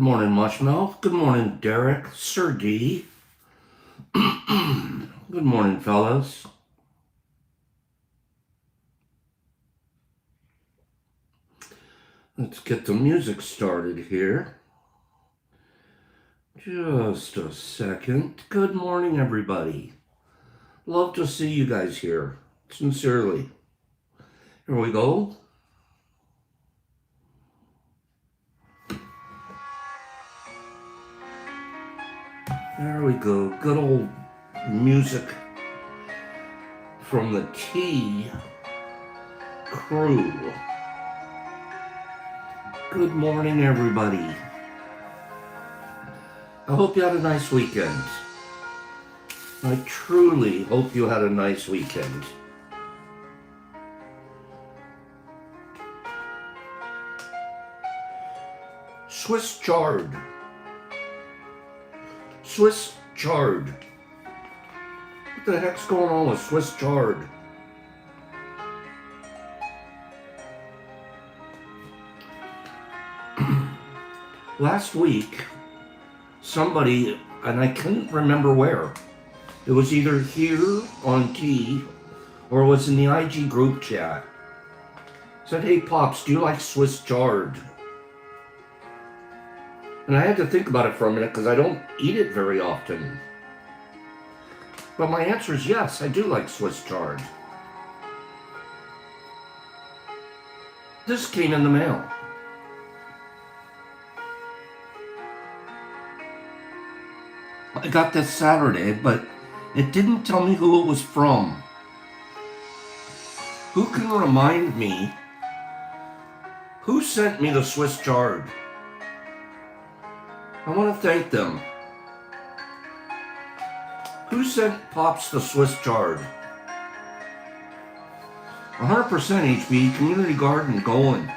morning, Mushmouth. Good morning, Derek, Sir D. Good morning, fellas. Let's get the music started here. Just a second. Good morning, everybody. Love to see you guys here. Sincerely. Here we go. There we go. Good old music from the T crew. Good morning, everybody. I hope you had a nice weekend. I truly hope you had a nice weekend. Swiss chard. Swiss chard. What the heck's going on with Swiss chard? Last week, somebody, and I couldn't remember where, it was either here on T or it was in the IG group chat, said, "Hey Pops, do you like Swiss chard?" And I had to think about it for a minute because I don't eat it very often. But my answer is yes, I do like Swiss chard. This came in the mail. I got this Saturday, but it didn't tell me who it was from. Who can remind me who sent me the Swiss chard? I want to thank them. Who sent Pops the Swiss chard? 100% HB, community garden going.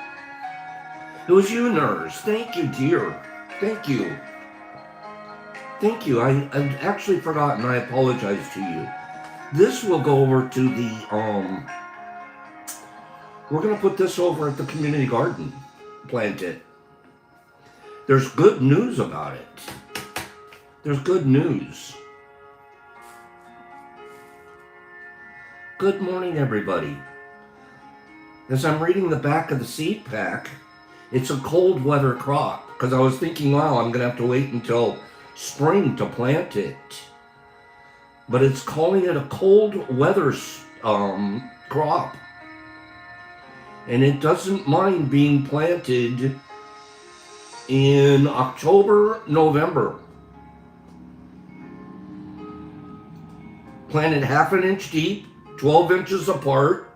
It was you, Nurse. Thank you, dear. Thank you. Thank you. I'd actually forgotten. I apologize to you. This will go over to the, we're going to put this over at the community garden. Plant it. There's good news about it. There's good news. Good morning, everybody. As I'm reading the back of the seed pack, it's a cold weather crop. Because I was thinking, wow, I'm going to have to wait until spring to plant it. But it's calling it a cold weather crop. And it doesn't mind being planted in October, November. Planted 1/2 inch deep, 12 inches apart,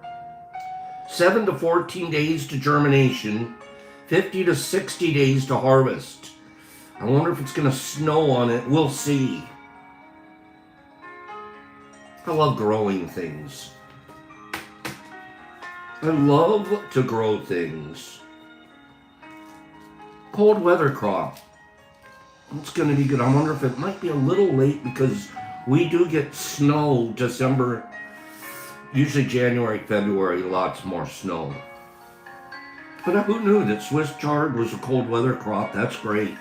7 to 14 days to germination, 50 to 60 days to harvest. I wonder if it's going to snow on it. We'll see. I love growing things. I love to grow things. Cold weather crop. It's going to be good. I wonder if it might be a little late because we do get snow December, usually January, February, lots more snow. But who knew that Swiss chard was a cold weather crop? That's great.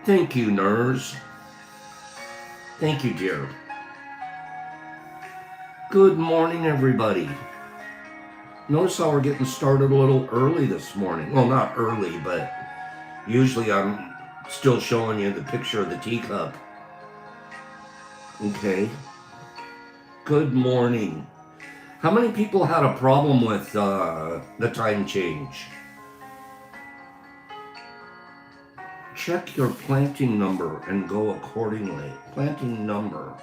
Thank you, Nurse. Thank you, dear. Good morning, everybody. Notice how we're getting started a little early this morning. Well, not early, but usually I'm still showing you the picture of the teacup. Okay. Good morning. How many people had a problem with the time change? Check your planting number and go accordingly. Planting number.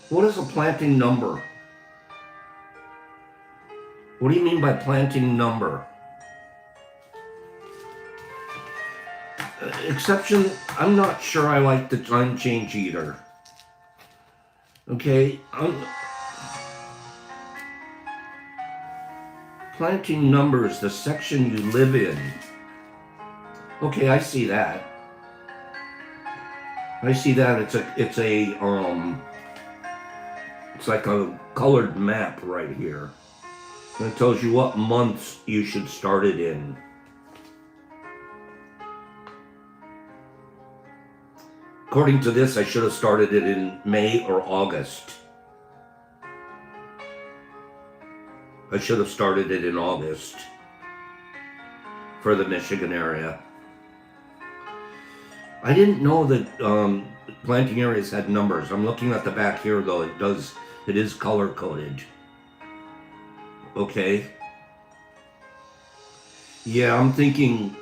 What is a planting number? What do you mean by planting number? Exception, I'm not sure I like the time change either. Okay, planting number is the section you live in. Okay, I see that. It's like a colored map right here. And it tells you what months you should start it in. According to this, I should have started it in May or August. I should have started it in August for the Michigan area. I didn't know that planting areas had numbers. I'm looking at the back here though. It is color coded. Okay. Yeah, I'm thinking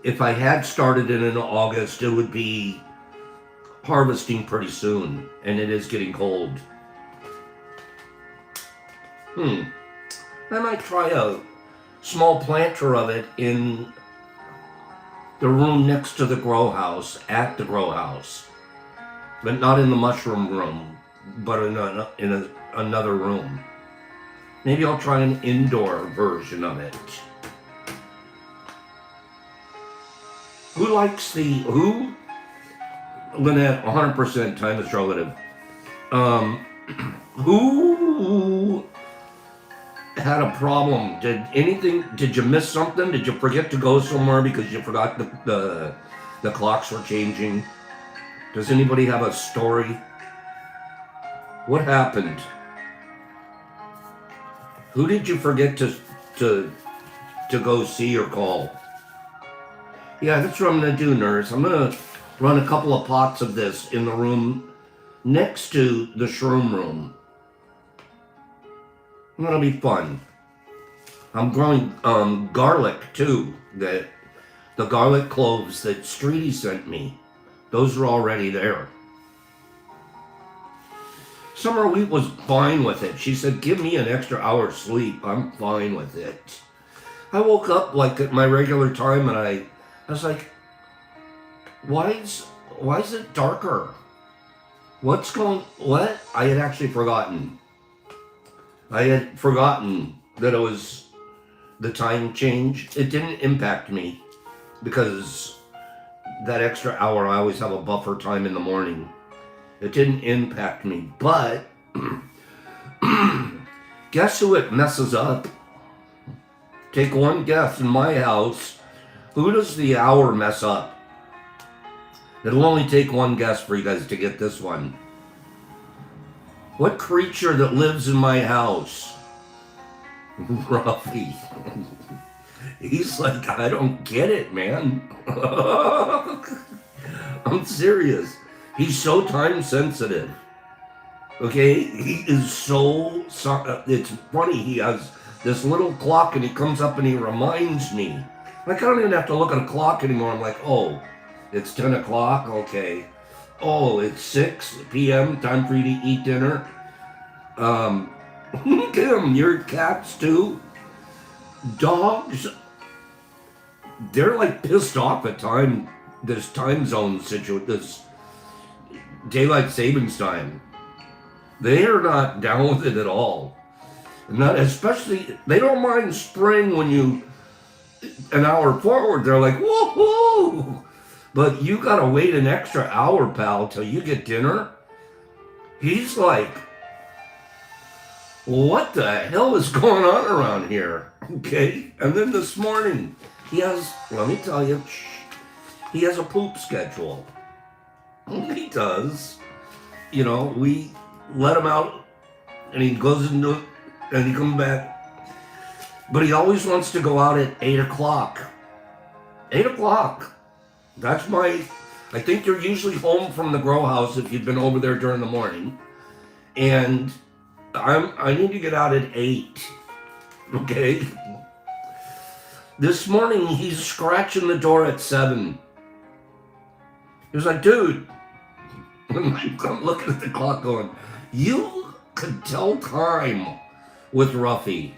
if I had started it in August, it would be harvesting pretty soon, and it is getting cold. I might try a small planter of it in the room next to the grow house, at the grow house, but not in the mushroom room, but in another room. Maybe I'll try an indoor version of it. Who likes who? Lynette, 100% time is relative. Who had a problem? Did you miss something? Did you forget to go somewhere because you forgot the clocks were changing? Does anybody have a story? What happened? Who did you forget to go see or call? Yeah, that's what I'm gonna do, nurse. I'm gonna run a couple of pots of this in the room next to the shroom room. That'll be fun. I'm growing garlic too. The garlic cloves that Streety sent me. Those are already there. Summer Wheat was fine with it. She said, give me an extra hour's sleep. I'm fine with it. I woke up like at my regular time and I was like, why is it darker? What? I had actually forgotten. I had forgotten that it was the time change. It didn't impact me because that extra hour, I always have a buffer time in the morning. It didn't impact me, but guess who it messes up? Take one guess in my house. Who does the hour mess up? It'll only take one guess for you guys to get this one. What creature that lives in my house? Ruffy. He's like, I don't get it, man. I'm serious. He's so time sensitive. Okay? He is so... It's funny. He has this little clock and he comes up and he reminds me. Like, I don't even have to look at a clock anymore. I'm like, oh, it's 10 o'clock? Okay. Oh, it's 6 p.m. Time for you to eat dinner. Kim, your cats too? Dogs, they're like pissed off at this time zone situation, this daylight savings time. They are not down with it at all. Not especially, they don't mind spring when you, an hour forward, they're like, woohoo! But you gotta wait an extra hour, pal, till you get dinner. He's like, what the hell is going on around here? Okay, and then this morning, let me tell you, he has a poop schedule. He does. You know, we let him out, and he goes into it, and he comes back. But he always wants to go out at 8 o'clock. 8 o'clock. That's I think you're usually home from the grow house if you've been over there during the morning. And I need to get out at 8. Okay? This morning, he's scratching the door at 7. He was like, dude. I'm looking at the clock going, you could tell time with Ruffy.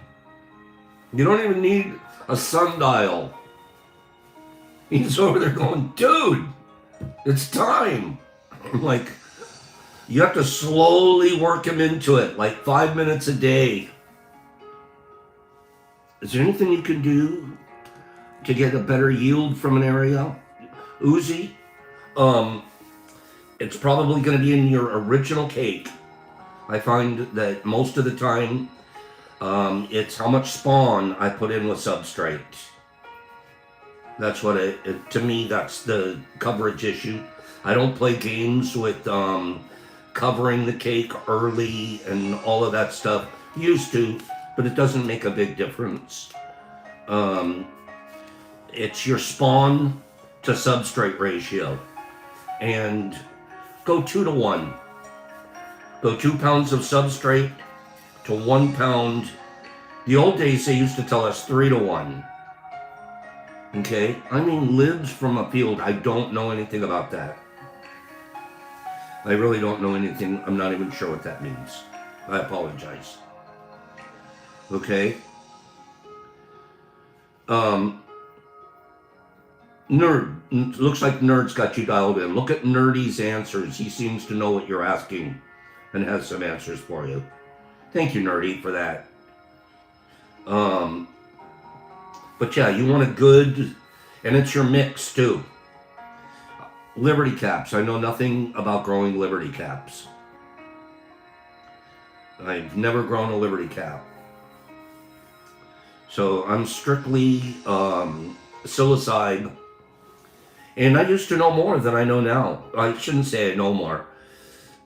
You don't even need a sundial. He's over there going, dude, it's time. I'm like, you have to slowly work him into it, like 5 minutes a day. Is there anything you can do to get a better yield from an area? Uzi, it's probably going to be in your original cake. I find that most of the time, it's how much spawn I put in with substrate. That's what to me, that's the coverage issue. I don't play games with covering the cake early and all of that stuff. Used to, but it doesn't make a big difference. It's your spawn to substrate ratio. And go 2 to 1. Go 2 pounds of substrate to 1 pound. The old days, they used to tell us 3 to 1. Okay? I mean, libs from a field. I don't know anything about that. I really don't know anything. I'm not even sure what that means. I apologize. Okay? Nerd. Looks like Nerd's got you dialed in. Look at Nerdy's answers. He seems to know what you're asking and has some answers for you. Thank you, Nerdy, for that. But yeah, you want a good, and it's your mix too. Liberty caps. I know nothing about growing Liberty caps. I've never grown a Liberty cap. So I'm strictly psilocybe. And I used to know more than I know now. I shouldn't say I know more.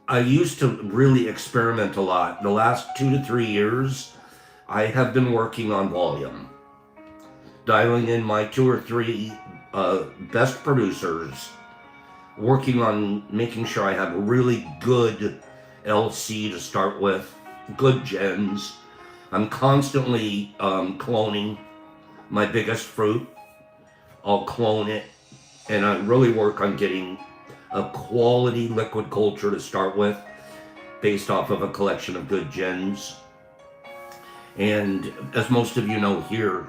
I used to really experiment a lot. The last 2 to 3 years, I have been working on volume. Dialing in my 2 or 3 best producers. Working on making sure I have a really good LC to start with. Good gens. I'm constantly cloning my biggest fruit. I'll clone it. And I really work on getting a quality liquid culture to start with, based off of a collection of good gens. And as most of you know here,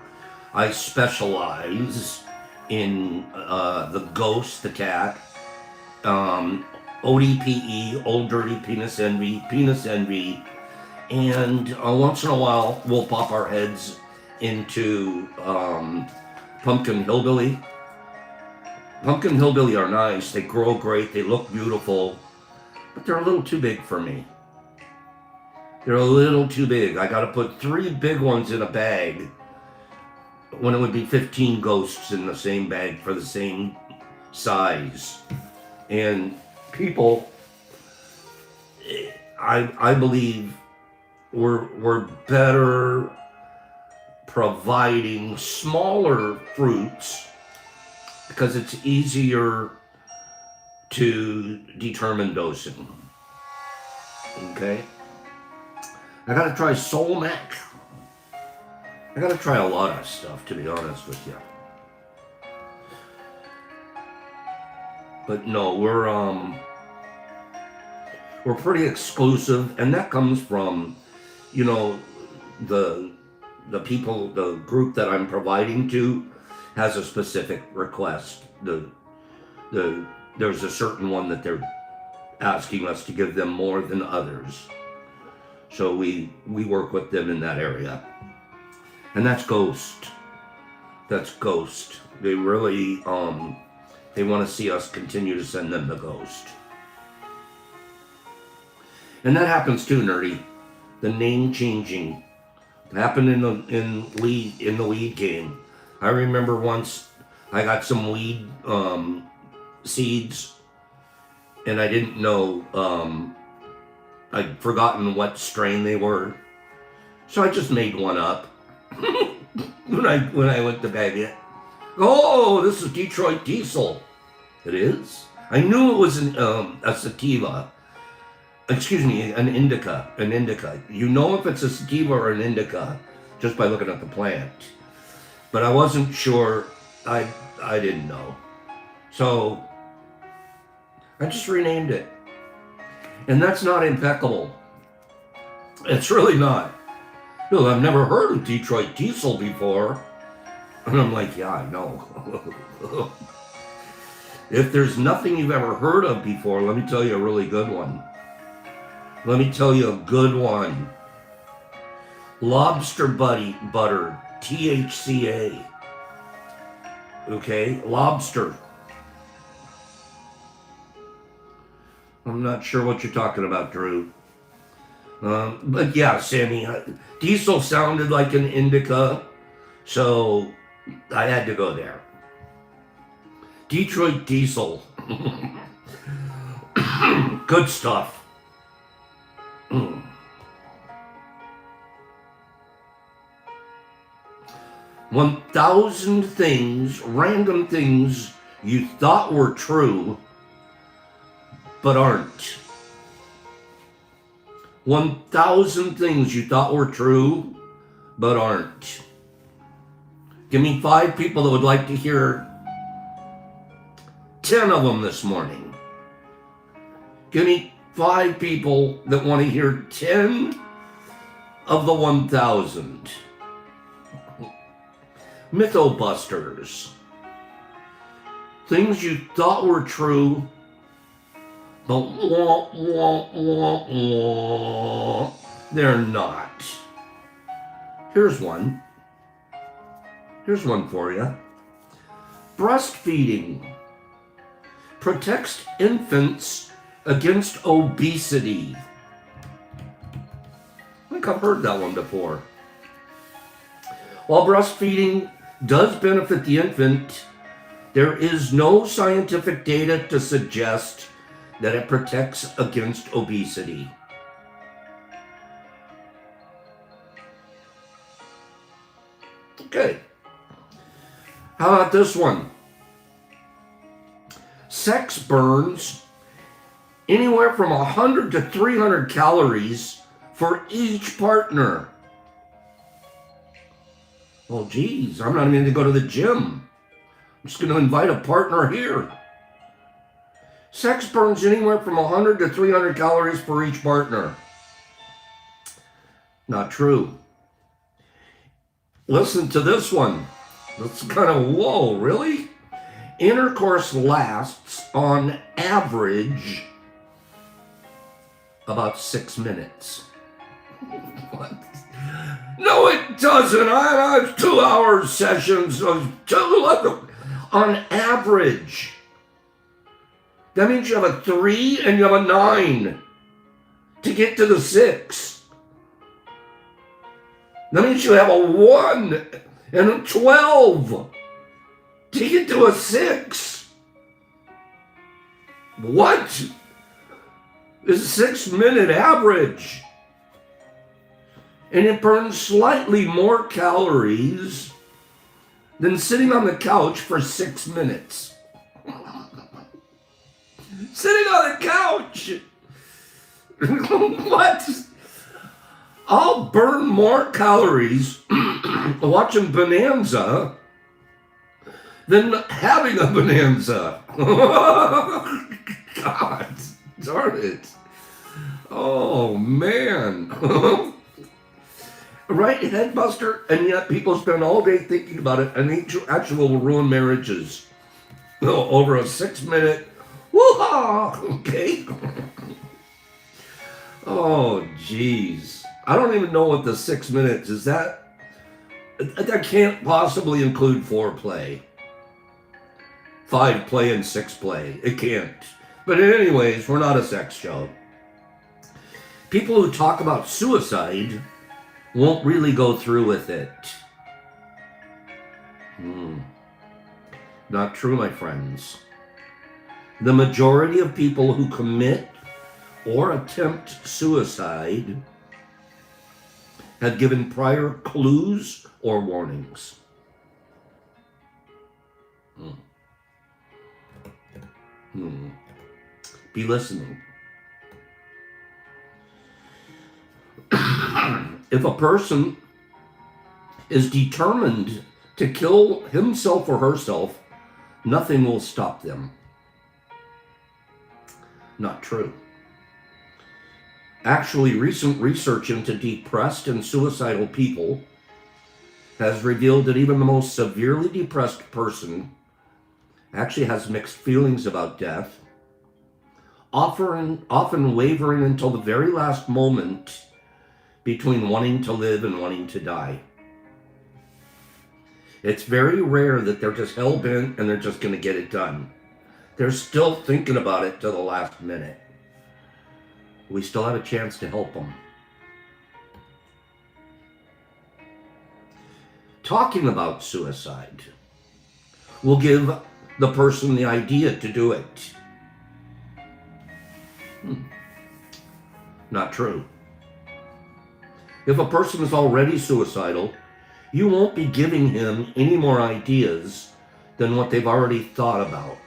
I specialize in the ghost, the cat, ODPE, Old Dirty Penis Envy, and once in a while we'll pop our heads into Pumpkin Hillbilly. Pumpkin Hillbilly are nice, they grow great, they look beautiful, but they're a little too big for me. They're a little too big. I gotta put 3 big ones in a bag when it would be 15 ghosts in the same bag for the same size. And people, I believe we're better providing smaller fruits because it's easier to determine dosing. Okay? I gotta try Soul Mac. I gotta try a lot of stuff, to be honest with you. But no, we're pretty exclusive, and that comes from, you know, the people, the group that I'm providing to has a specific request. There's a certain one that they're asking us to give them more than others. So we work with them in that area. And that's Ghost. That's Ghost. They really, they want to see us continue to send them the Ghost. And that happens too, Nerdy. The name changing happened in the weed game. I remember once I got some weed seeds, and I didn't know, I'd forgotten what strain they were, so I just made one up when I went to bag it. Oh, this is Detroit Diesel. It is. I knew it was a sativa. Excuse me, an indica. An indica. You know if it's a sativa or an indica just by looking at the plant. But I wasn't sure. I didn't know. So I just renamed it. And that's not impeccable. It's really not. Well, I've never heard of Detroit Diesel before. And I'm like, yeah, I know. If there's nothing you've ever heard of before, let me tell you a really good one. Let me tell you a good one. Lobster butter, THCA. Okay, lobster. I'm not sure what you're talking about, Drew. But yeah, Sammy, Diesel sounded like an indica, so I had to go there. Detroit Diesel. Good stuff. 1,000 things, random things you thought were true, but aren't. 1,000 things you thought were true, but aren't. Give me 5 people that would like to hear 10 of them this morning. Give me 5 people that want to hear 10 of the 1,000. Mythobusters. Things you thought were true, but they're not. Here's one. Here's one for you. Breastfeeding protects infants against obesity. I think I've heard that one before. While breastfeeding does benefit the infant, there is no scientific data to suggest that it protects against obesity. Okay. How about this one? Sex burns anywhere from 100 to 300 calories for each partner. Well, geez, I'm not even going to go to the gym. I'm just going to invite a partner here. Sex burns anywhere from 100 to 300 calories for each partner. Not true. Listen to this one. That's kind of, whoa, really? Intercourse lasts, on average, about 6 minutes. What? No, it doesn't. I have 2-hour sessions on average. That means you have a 3 and you have a 9 to get to the 6. That means you have a 1 and a 12 to get to a 6. What? It's a 6-minute average. And it burns slightly more calories than sitting on the couch for 6 minutes. Sitting on the couch. What? I'll burn more calories watching Bonanza than having a Bonanza. God darn it. Oh, man. Right, headbuster, and yet people spend all day thinking about it, and each actually will ruin marriages over a 6-minute woo-ha, okay? Oh, jeez. I don't even know what the 6 minutes is. That can't possibly include foreplay. 5 play and 6 play. It can't. But anyways, we're not a sex show. People who talk about suicide won't really go through with it. Not true, my friends. The majority of people who commit or attempt suicide have given prior clues or warnings. Be listening. If a person is determined to kill himself or herself, nothing will stop them. Not true. Actually, recent research into depressed and suicidal people has revealed that even the most severely depressed person actually has mixed feelings about death, often wavering until the very last moment between wanting to live and wanting to die. It's very rare that they're just hell-bent and they're just going to get it done. They're still thinking about it to the last minute. We still have a chance to help them. Talking about suicide will give the person the idea to do it. Not true. If a person is already suicidal, you won't be giving him any more ideas than what they've already thought about.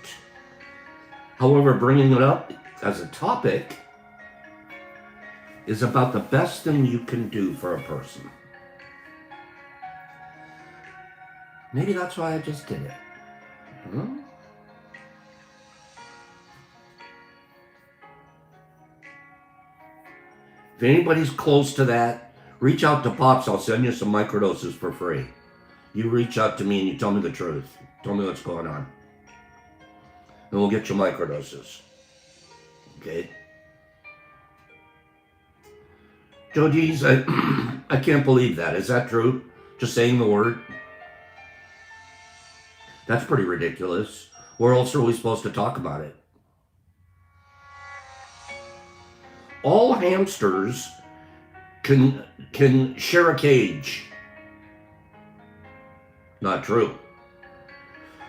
However, bringing it up as a topic is about the best thing you can do for a person. Maybe that's why I just did it. Huh? If anybody's close to that, reach out to Pops. I'll send you some microdoses for free. You reach out to me and you tell me the truth. Tell me what's going on. And we'll get you microdoses. Okay? Joe D's, I can't believe that. Is that true? Just saying the word? That's pretty ridiculous. Where else are we supposed to talk about it? All hamsters can share a cage. Not true.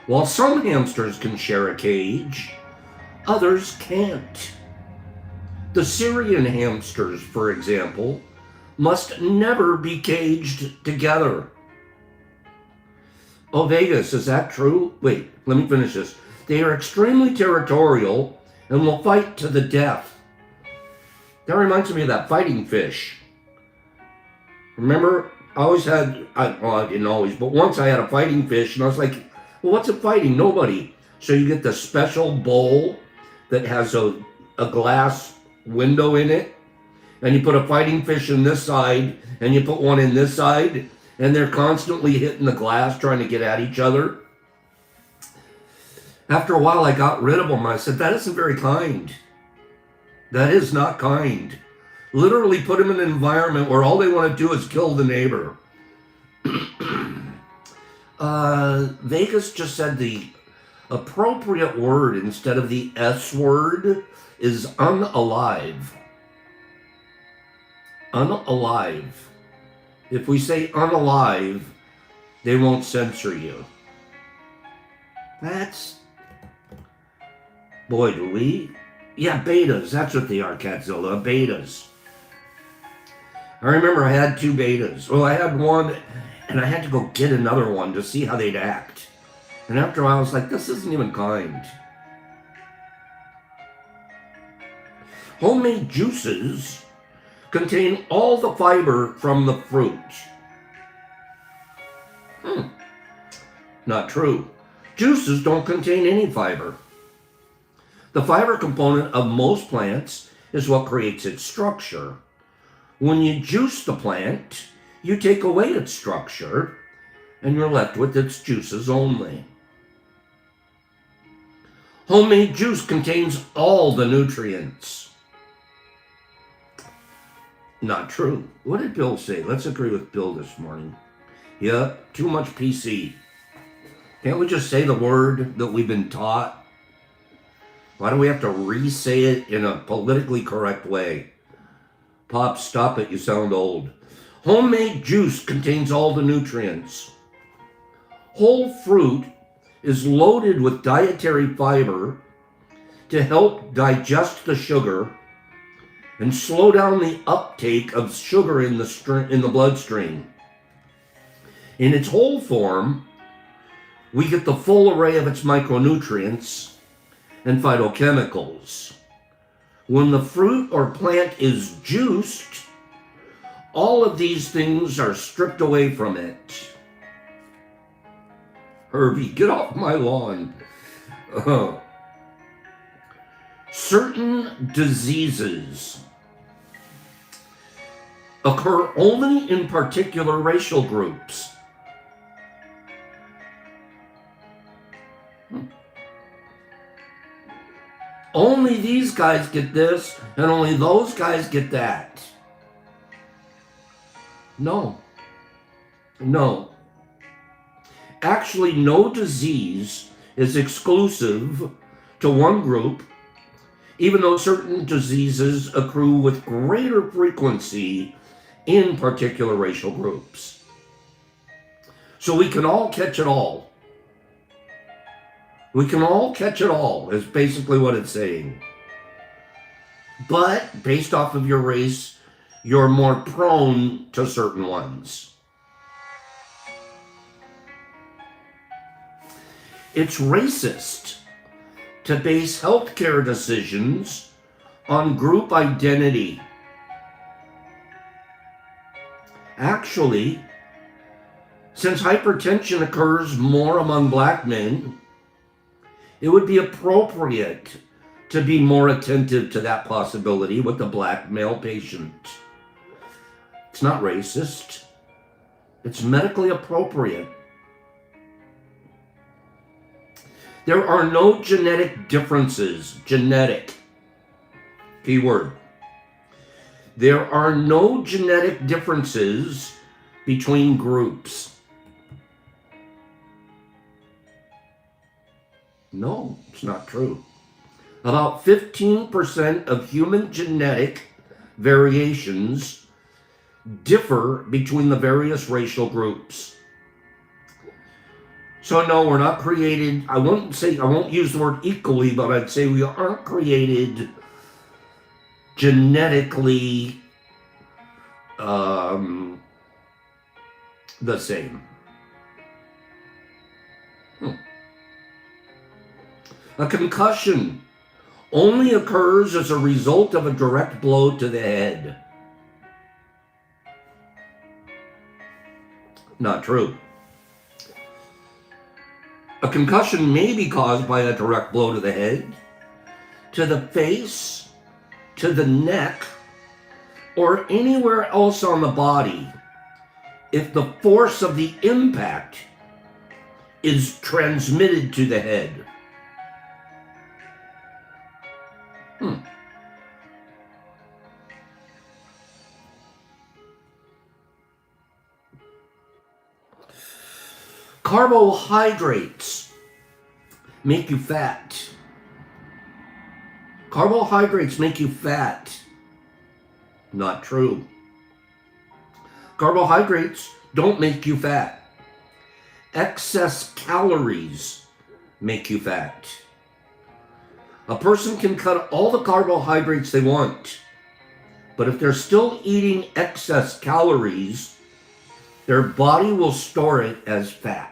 While some hamsters can share a cage, others can't. The Syrian hamsters, for example, must never be caged together. Oh, Vegas, is that true? Wait, let me finish this. They are extremely territorial and will fight to the death. That reminds me of that fighting fish. Remember, I didn't always, but once I had a fighting fish, and I was like, well, what's it fighting? Nobody. So you get the special bowl that has a glass window in it, and you put a fighting fish in this side, and you put one in this side, and they're constantly hitting the glass trying to get at each other. After a while, I got rid of them. I said, that isn't very kind. That is not kind. Literally put them in an environment where all they want to do is kill the neighbor. Vegas just said the appropriate word instead of the S word is unalive. Unalive. If we say unalive, they won't censor you. Boy, do we... Yeah, betas. That's what they are, Catzilla. Betas. I remember I had 2 betas. Well, I had one, and I had to go get another one to see how they'd act. And after a while, I was like, this isn't even kind. Homemade juices contain all the fiber from the fruit. Not true. Juices don't contain any fiber. The fiber component of most plants is what creates its structure. When you juice the plant, you take away its structure, and you're left with its juices only. Homemade juice contains all the nutrients. Not true. What did Bill say? Let's agree with Bill this morning. Yeah, too much PC. Can't we just say the word that we've been taught? Why do we have to re-say it in a politically correct way? Pop, stop it, you sound old. Homemade juice contains all the nutrients. Whole fruit is loaded with dietary fiber to help digest the sugar and slow down the uptake of sugar in the bloodstream. In its whole form, we get the full array of its micronutrients and phytochemicals. When the fruit or plant is juiced, all of these things are stripped away from it. Herbie, get off my lawn. Certain diseases occur only in particular racial groups. Only these guys get this, and only those guys get that. No. Actually, no disease is exclusive to one group, even though certain diseases accrue with greater frequency in particular racial groups. So we can all catch it all. We can all catch it all, is basically what it's saying. But based off of your race, you're more prone to certain ones. It's racist to base healthcare decisions on group identity. Actually, since hypertension occurs more among black men, it would be appropriate to be more attentive to that possibility with the black male patient. It's not racist. It's medically appropriate. There are no genetic differences. Genetic. Keyword. There are no genetic differences between groups. No, it's not true. About 15% of human genetic variations differ between the various racial groups. So no, we're not created, I won't use the word equally, but I'd say we aren't created genetically the same. A concussion only occurs as a result of a direct blow to the head. Not true. A concussion may be caused by a direct blow to the head, to the face, to the neck, or anywhere else on the body if the force of the impact is transmitted to the head. Carbohydrates make you fat. Carbohydrates make you fat. Not true. Carbohydrates don't make you fat. Excess calories make you fat. A person can cut all the carbohydrates they want, but if they're still eating excess calories, their body will store it as fat.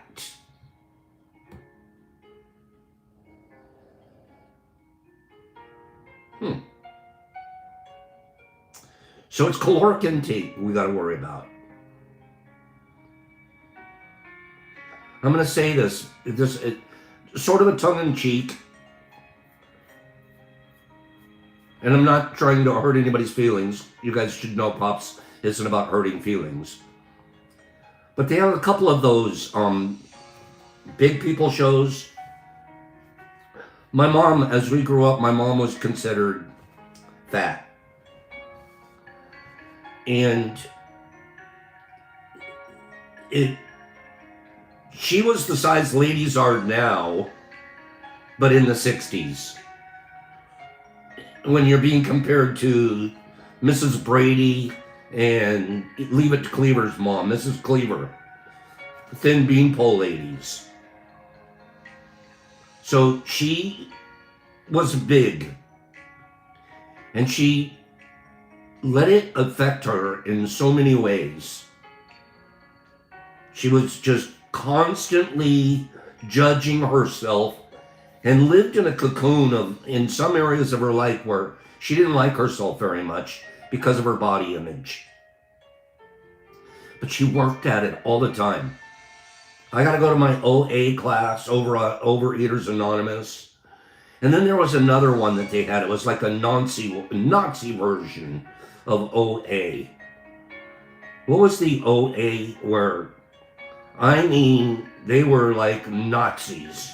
So it's caloric intake we got to worry about. I'm going to say this sort of a tongue-in-cheek, and I'm not trying to hurt anybody's feelings. You guys should know Pops isn't about hurting feelings. But they have a couple of those big people shows. My mom, as we grew up, my mom was considered fat. And she was the size ladies are now, but in the 60s. When you're being compared to Mrs. Brady and Leave It to Cleaver's mom, Mrs. Cleaver, thin beanpole ladies. So she was big, and she let it affect her in so many ways. She was just constantly judging herself and lived in a cocoon in some areas of her life where she didn't like herself very much because of her body image. But she worked at it all the time. I got to go to my OA class, Overeaters Anonymous. And then there was another one that they had. It was like a Nazi version of OA. What was the OA where, I mean, they were like Nazis.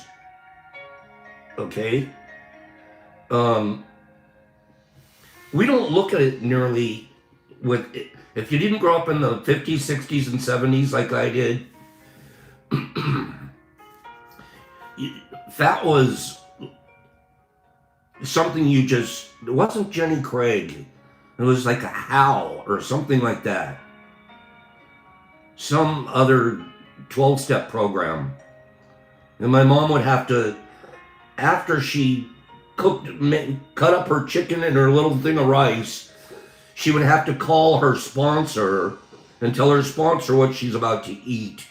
Okay? We don't look at it nearly with, if you didn't grow up in the 50s, 60s, and 70s like I did, fat was something it wasn't Jenny Craig. It was like a Hal or something like that. Some other 12-step program. And my mom would have to, after she cut up her chicken and her little thing of rice, she would have to call her sponsor and tell her sponsor what she's about to eat.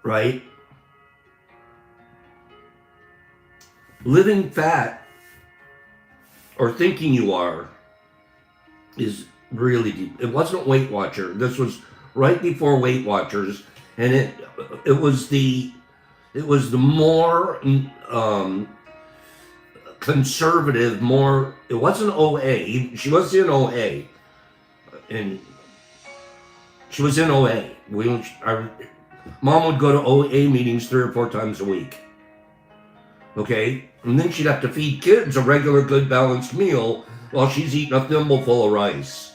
Right? Living fat, or thinking you are, is really deep. It wasn't Weight Watcher. This was right before Weight Watchers, and it was the more conservative, more. It wasn't OA. She was in OA, and she was in OA. Mom would go to OA meetings 3 or 4 times a week. Okay, and then she'd have to feed kids a regular, good, balanced meal while she's eating a thimbleful of rice.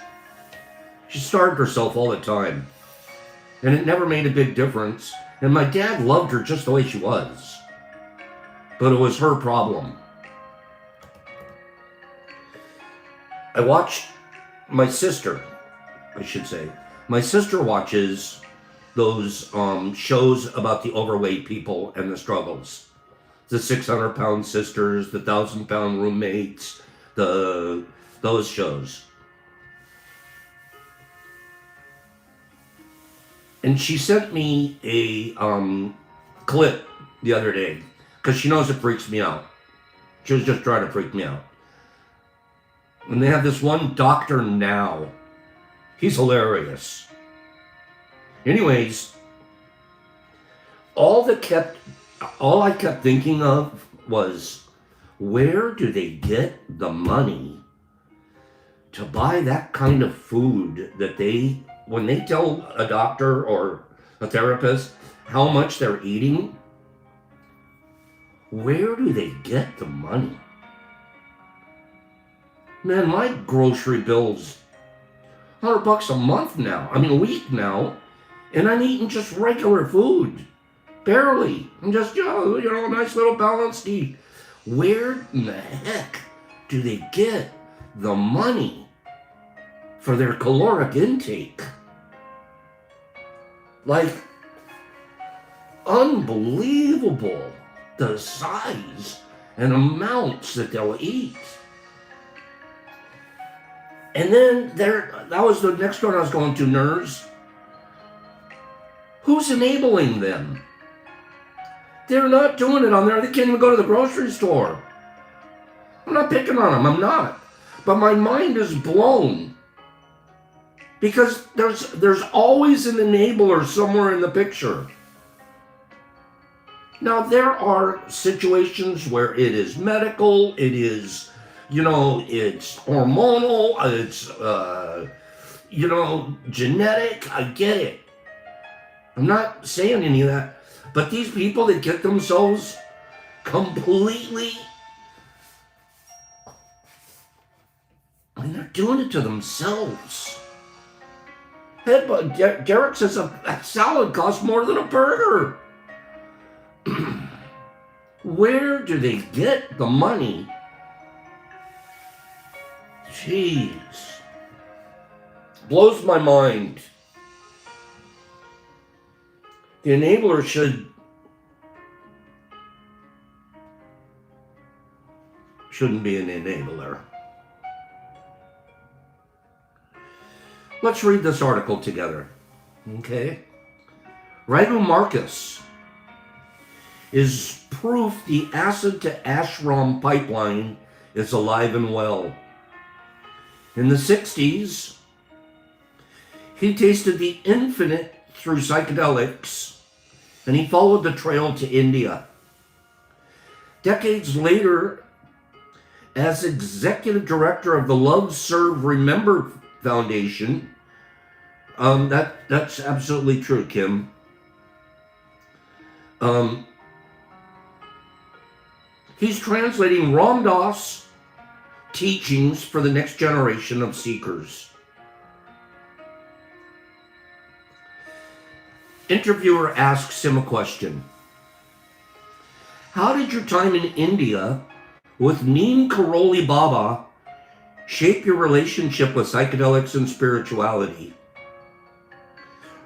She starved herself all the time, and it never made a big difference. And my dad loved her just the way she was, but it was her problem. I watched my sister, my sister watches those shows about the overweight people and the struggles. The 600-pound sisters, the 1,000-pound roommates, those shows. And she sent me a clip the other day because she knows it freaks me out. She was just trying to freak me out. And they have this one Dr. Now. He's hilarious. Anyways, all I kept thinking of was, where do they get the money to buy that kind of food that when they tell a doctor or a therapist how much they're eating, where do they get the money? Man, my grocery bill's $100 a month now. I mean, a week now. And I'm eating just regular food. Barely. I'm just, a nice little balanced eat. Where in the heck do they get the money for their caloric intake? Like, unbelievable, the size and amounts that they'll eat. And then that was the next one I was going to, nerds. Who's enabling them? They're not doing it on there. They can't even go to the grocery store. I'm not picking on them. I'm not. But my mind is blown. Because there's always an enabler somewhere in the picture. Now, there are situations where it is medical, it is, it's hormonal, it's, genetic. I get it. I'm not saying any of that. But these people that get themselves completely, they're doing it to themselves. Hey, but Derek says a salad costs more than a burger. Where do they get the money? Jeez. Blows my mind. The enabler shouldn't be an enabler. Let's read this article together. Okay? Raghu Marcus is proof the acid to ashram pipeline is alive and well. In the 60s, he tasted the infinite through psychedelics, and he followed the trail to India. Decades later, as executive director of the Love, Serve, Remember Foundation, that's absolutely true, Kim. He's translating Ram Dass teachings for the next generation of seekers. Interviewer asks him a question. How did your time in India with Neem Karoli Baba shape your relationship with psychedelics and spirituality?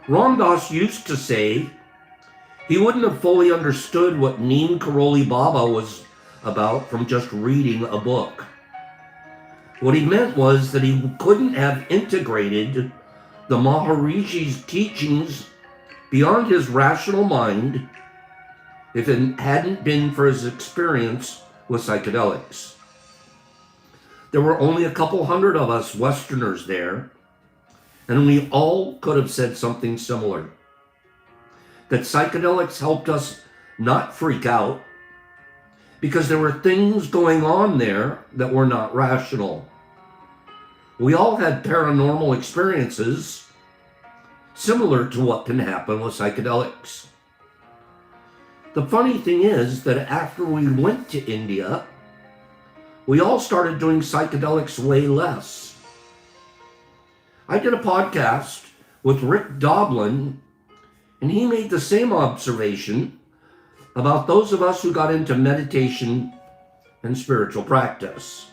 Ram Dass used to say He wouldn't have fully understood what Neem Karoli Baba was about from just reading a book. What he meant was that he couldn't have integrated the Mahariji's teachings beyond his rational mind if it hadn't been for his experience with psychedelics. There were only a couple hundred of us Westerners there, and we all could have said something similar. That psychedelics helped us not freak out because there were things going on there that were not rational. We all had paranormal experiences similar to what can happen with psychedelics. The funny thing is that after we went to India, we all started doing psychedelics way less. I did a podcast with Rick Doblin, and he made the same observation about those of us who got into meditation and spiritual practice.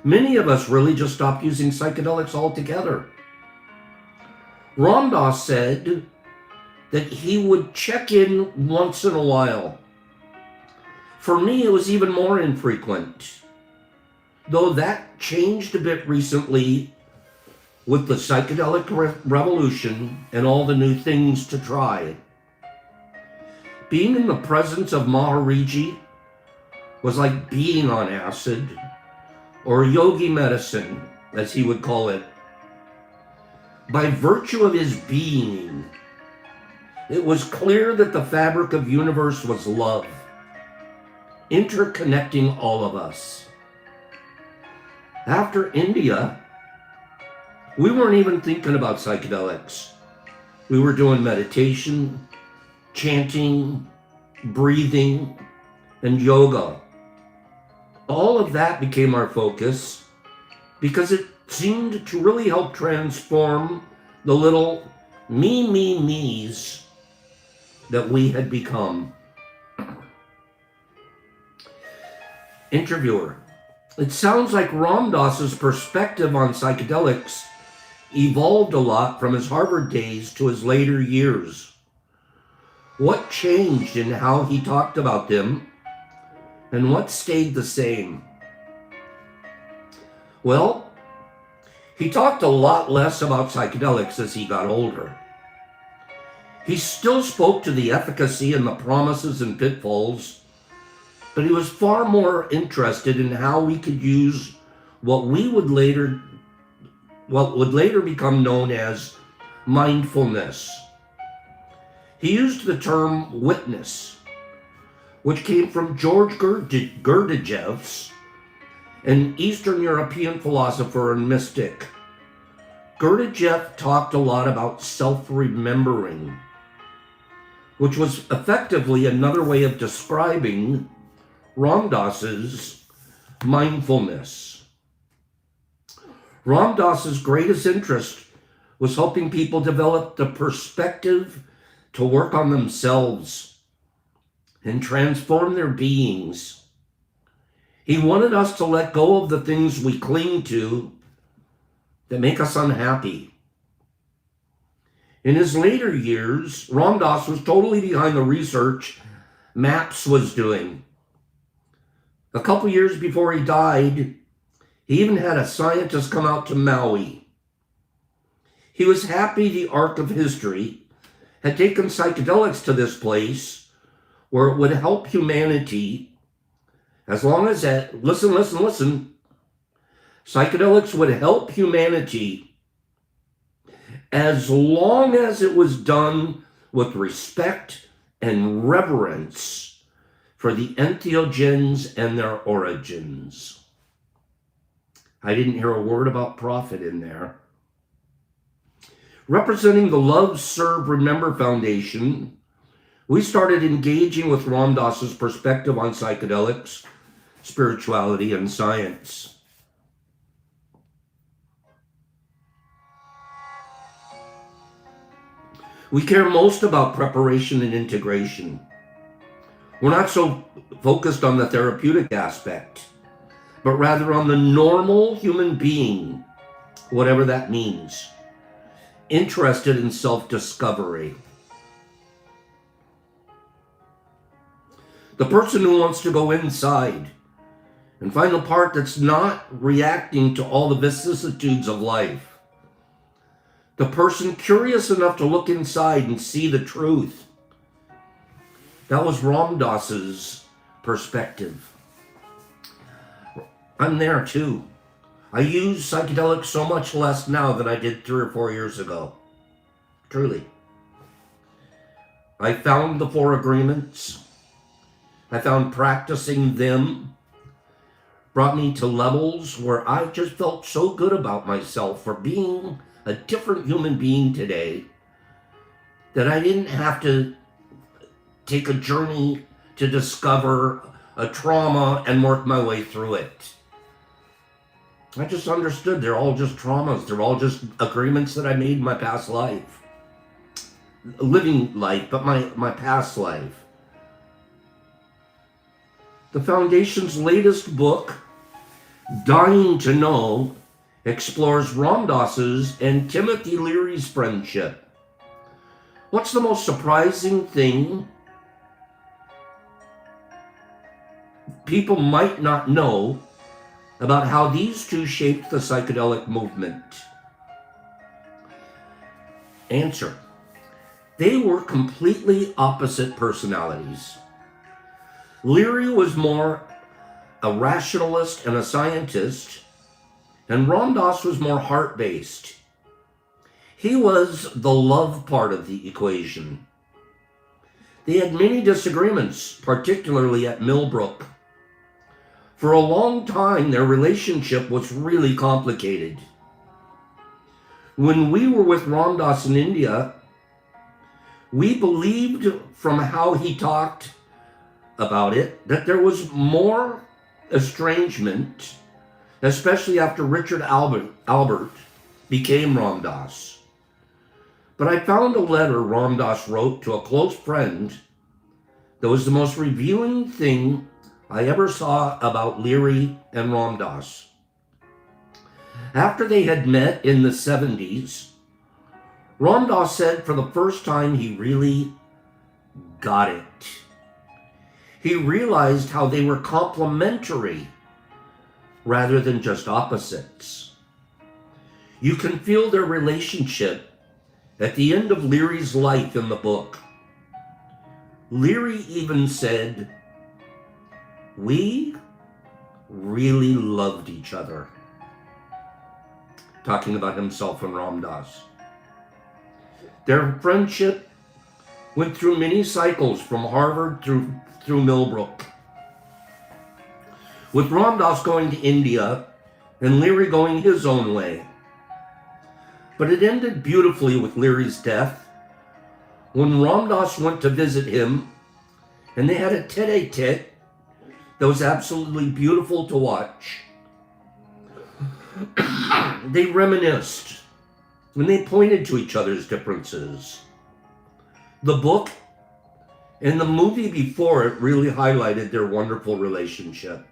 Many of us really just stopped using psychedelics altogether. Ram Dass said that he would check in once in a while. For me, it was even more infrequent, though that changed a bit recently with the psychedelic revolution and all the new things to try. Being in the presence of Mahariji was like being on acid, or yogi medicine, as he would call it. By virtue of his being, it was clear that the fabric of the universe was love, interconnecting all of us. After India, we weren't even thinking about psychedelics. We were doing meditation, chanting, breathing, and yoga. All of that became our focus because it seemed to really help transform the little me's that we had become. Interviewer: it sounds like Ram Dass's perspective on psychedelics evolved a lot from his Harvard days to his later years. What changed in how he talked about them, and what stayed the same? Well, he talked a lot less about psychedelics as he got older. He still spoke to the efficacy and the promises and pitfalls, but he was far more interested in how we could use what would later become known as mindfulness. He used the term witness, which came from George Gurdjieff's, an Eastern European philosopher and mystic. Gurdjieff talked a lot about self-remembering, which was effectively another way of describing Ram Dass's mindfulness. Ram Dass's greatest interest was helping people develop the perspective to work on themselves and transform their beings. He wanted us to let go of the things we cling to that make us unhappy. In his later years, Ram Dass was totally behind the research MAPS was doing. A couple years before he died, he even had a scientist come out to Maui. He was happy the arc of history had taken psychedelics to this place where it would help humanity as long as that, listen, psychedelics would help humanity as long as it was done with respect and reverence for the entheogens and their origins. I didn't hear a word about profit in there. Representing the Love, Serve, Remember Foundation, we started engaging with Ram Dass's perspective on psychedelics, spirituality, and science. We care most about preparation and integration. We're not so focused on the therapeutic aspect, but rather on the normal human being, whatever that means, interested in self-discovery. The person who wants to go inside and find the part that's not reacting to all the vicissitudes of life. The person curious enough to look inside and see the truth. That was Ram Dass's perspective. I'm there too. I use psychedelics so much less now than I did 3 or 4 years ago. Truly. I found the 4 agreements. I found practicing them brought me to levels where I just felt so good about myself for being a different human being today that I didn't have to take a journey to discover a trauma and work my way through it. I just understood they're all just traumas. They're all just agreements that I made in my past life. Living life, but my past life. The Foundation's latest book, Dying to Know, explores Ram Dass's and Timothy Leary's friendship. What's the most surprising thing people might not know about how these two shaped the psychedelic movement? Answer: they were completely opposite personalities. Leary was more a rationalist and a scientist, and Ram Dass was more heart-based. He was the love part of the equation. They had many disagreements, particularly at Millbrook. For a long time, their relationship was really complicated. When we were with Ram Dass in India, we believed from how he talked about it that there was more estrangement, especially after Richard Albert became Ram Dass. But I found a letter Ram Dass wrote to a close friend that was the most revealing thing I ever saw about Leary and Ram Dass. After they had met in the 70s, Ram Dass said for the first time he really got it. He realized how they were complementary rather than just opposites. You can feel their relationship at the end of Leary's life in the book. Leary even said, "We really loved each other," talking about himself and Ram Dass. Their friendship went through many cycles from Harvard through Millbrook, with Ram Dass going to India and Leary going his own way. But it ended beautifully with Leary's death when Ram Dass went to visit him, and they had a tete-a-tete that was absolutely beautiful to watch. They reminisced, and they pointed to each other's differences. The book and the movie before it really highlighted their wonderful relationship.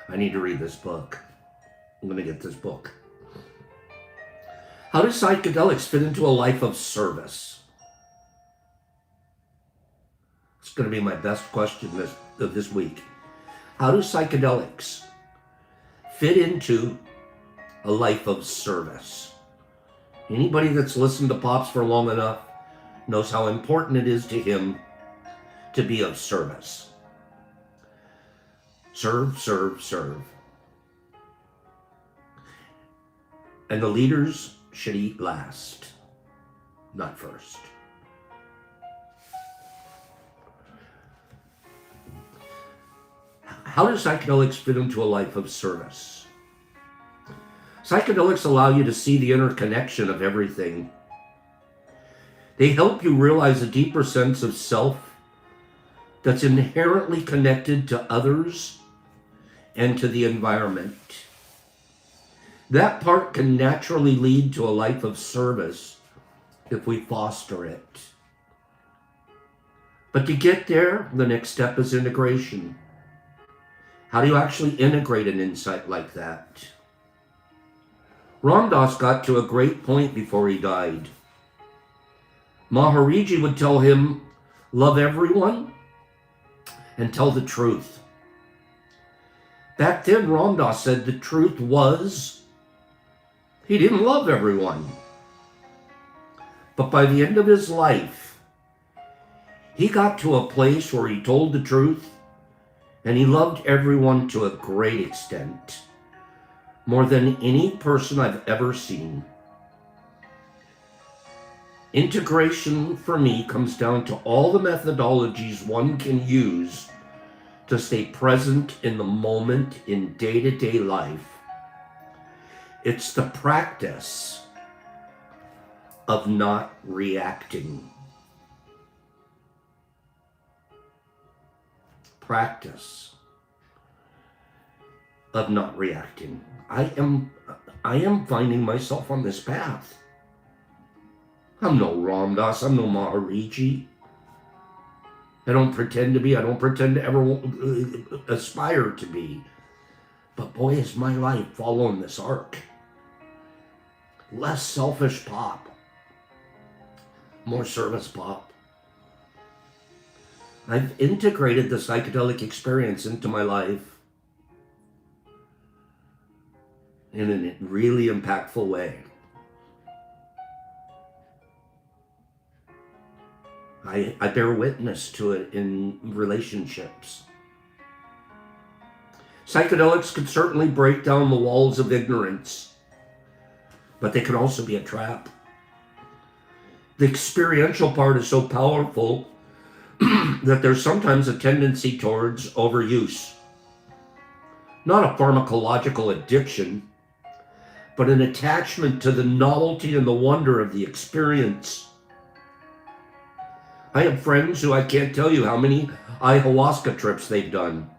I need to read this book. I'm going to get this book. How do psychedelics fit into a life of service? It's going to be my best question this week. How do psychedelics fit into a life of service? Anybody that's listened to Pops for long enough knows how important it is to him to be of service. Serve, serve, serve. And the leaders should eat last, not first. How do psychedelics fit into a life of service? Psychedelics allow you to see the interconnection of everything. They help you realize a deeper sense of self that's inherently connected to others and to the environment. That part can naturally lead to a life of service if we foster it. But to get there, the next step is integration. How do you actually integrate an insight like that? Ram Dass got to a great point before he died. Mahariji would tell him, love everyone, and tell the truth. Back then, Ram Dass said the truth was he didn't love everyone. But by the end of his life, he got to a place where he told the truth and he loved everyone to a great extent, more than any person I've ever seen. Integration for me comes down to all the methodologies one can use to stay present in the moment in day-to-day life. It's the practice of not reacting. Practice of not reacting. I am finding myself on this path. I'm no Ram Dass, I'm no Maharishi. I don't pretend to be, I don't pretend to ever aspire to be. But boy, is my life following this arc. Less selfish pop. More service pop. I've integrated the psychedelic experience into my life in a really impactful way. I bear witness to it in relationships. Psychedelics can certainly break down the walls of ignorance, but they can also be a trap. The experiential part is so powerful that there's sometimes a tendency towards overuse. Not a pharmacological addiction, but an attachment to the novelty and the wonder of the experience. I have friends who I can't tell you how many ayahuasca trips they've done.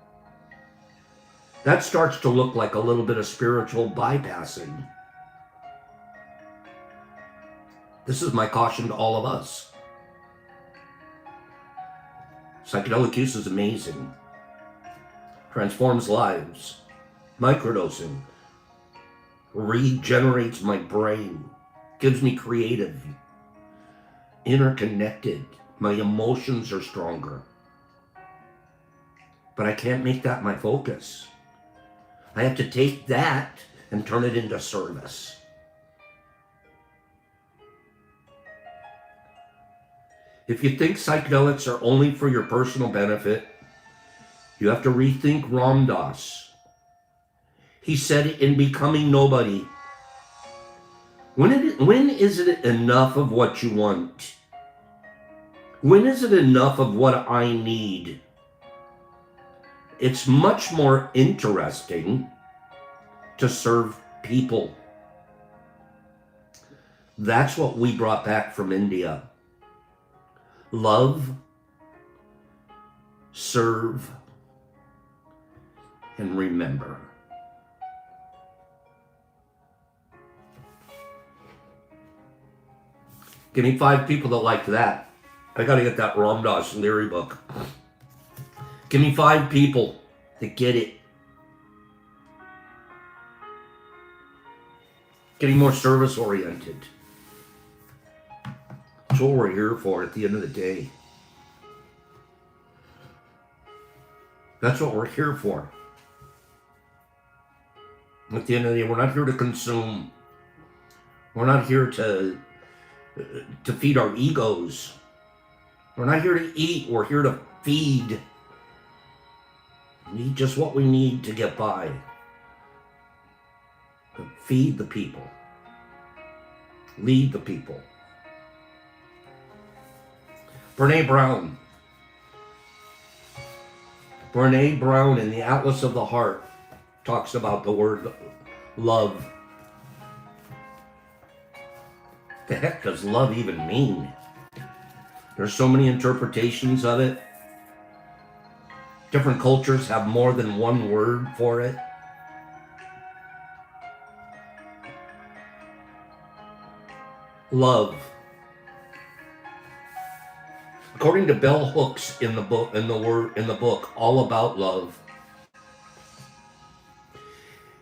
That starts to look like a little bit of spiritual bypassing. This is my caution to all of us. Psychedelic use is amazing. Transforms lives. Microdosing regenerates my brain. Gives me creative. Interconnected. My emotions are stronger. But I can't make that my focus. I have to take that and turn it into service. If you think psychedelics are only for your personal benefit, you have to rethink Ram Dass. He said in Becoming Nobody, when is it enough of what you want? When is it enough of what I need? It's much more interesting to serve people. That's what we brought back from India. Love, serve, and remember. Give me 5 people that like that. I gotta get that Ram Dass Leary book. Give me 5 people that get it. Getting more service oriented. That's what we're here for at the end of the day. That's what we're here for. At the end of the day, we're not here to consume. We're not here to feed our egos. We're not here to eat. We're here to feed. We need just what we need to get by. To feed the people. Lead the people. Brene Brown. Brene Brown in the Atlas of the Heart talks about the word love. The heck does love even mean? There's so many interpretations of it. Different cultures have more than one word for it. Love. According to Bell Hooks in the book All About Love,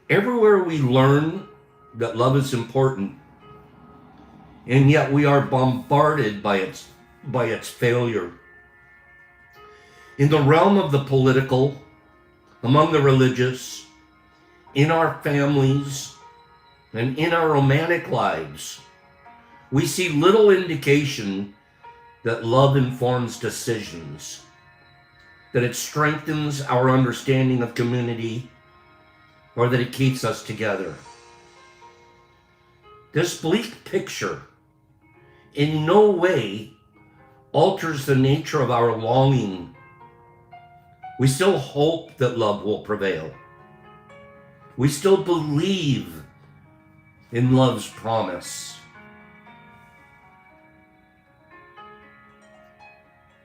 everywhere we learn that love is important, and yet we are bombarded by its failure. In the realm of the political, among the religious, in our families, and in our romantic lives, we see little indication that love informs decisions, that it strengthens our understanding of community, or that it keeps us together. This bleak picture in no way alters the nature of our longing. We still hope that love will prevail. We still believe in love's promise.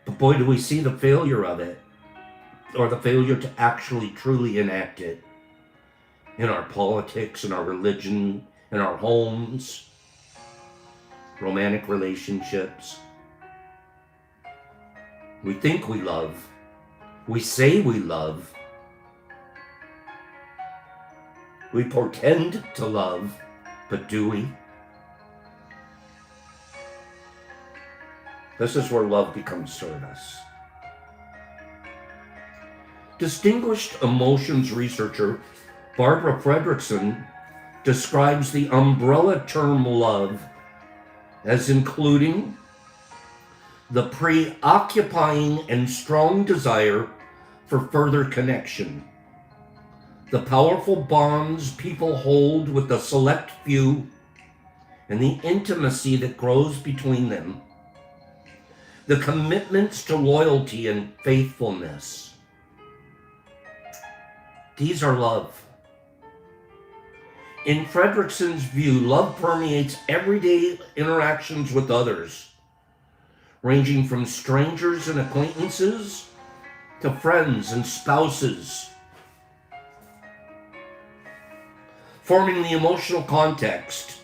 But boy, do we see the failure of it, or the failure to actually truly enact it in our politics, in our religion, in our homes, romantic relationships. We think we love. We say we love. We pretend to love, but do we? This is where love becomes service. Distinguished emotions researcher Barbara Fredrickson describes the umbrella term love as including the preoccupying and strong desire for further connection, the powerful bonds people hold with the select few, and the intimacy that grows between them, the commitments to loyalty and faithfulness. These are love. In Fredrickson's view, love permeates everyday interactions with others, ranging from strangers and acquaintances to friends and spouses, forming the emotional context